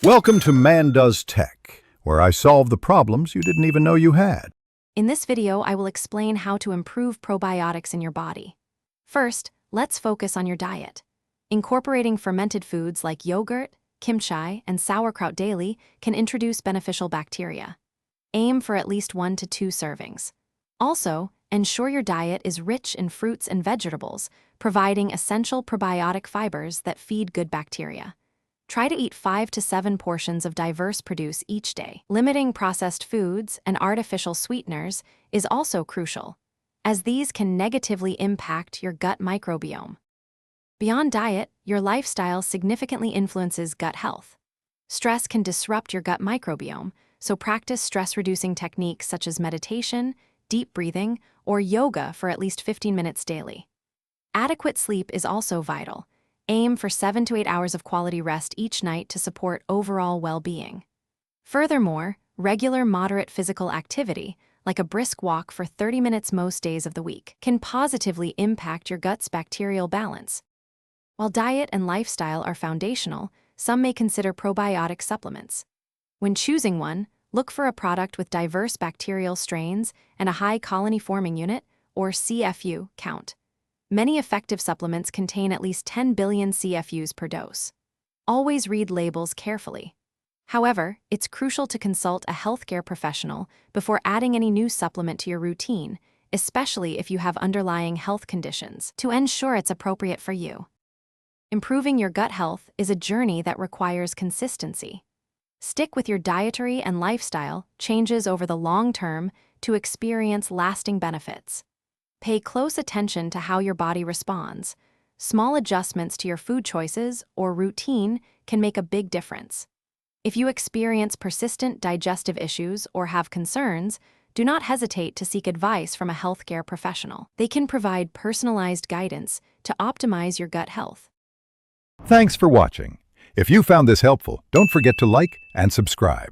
Welcome to Man Does Tech, where I solve the problems you didn't even know you had. In this video, I will explain how to improve probiotics in your body. First, let's focus on your diet. Incorporating fermented foods like yogurt, kimchi, and sauerkraut daily can introduce beneficial bacteria. Aim for at least 1 to 2 servings. Also, ensure your diet is rich in fruits and vegetables, providing essential probiotic fibers that feed good bacteria. Try to eat 5 to 7 portions of diverse produce each day. Limiting processed foods and artificial sweeteners is also crucial, as these can negatively impact your gut microbiome. Beyond diet, your lifestyle significantly influences gut health. Stress can disrupt your gut microbiome, so practice stress-reducing techniques such as meditation, deep breathing, or yoga for at least 15 minutes daily. Adequate sleep is also vital. Aim for 7 to 8 hours of quality rest each night to support overall well-being. Furthermore, regular moderate physical activity, like a brisk walk for 30 minutes most days of the week, can positively impact your gut's bacterial balance. While diet and lifestyle are foundational, some may consider probiotic supplements. When choosing one, look for a product with diverse bacterial strains and a high colony-forming unit, or CFU, count. Many effective supplements contain at least 10 billion CFUs per dose. Always read labels carefully. However, it's crucial to consult a healthcare professional before adding any new supplement to your routine, especially if you have underlying health conditions, to ensure it's appropriate for you. Improving your gut health is a journey that requires consistency. Stick with your dietary and lifestyle changes over the long term to experience lasting benefits. Pay close attention to how your body responds. Small adjustments to your food choices or routine can make a big difference. If you experience persistent digestive issues or have concerns, do not hesitate to seek advice from a healthcare professional. They can provide personalized guidance to optimize your gut health. Thanks for watching. If you found this helpful, don't forget to like and subscribe.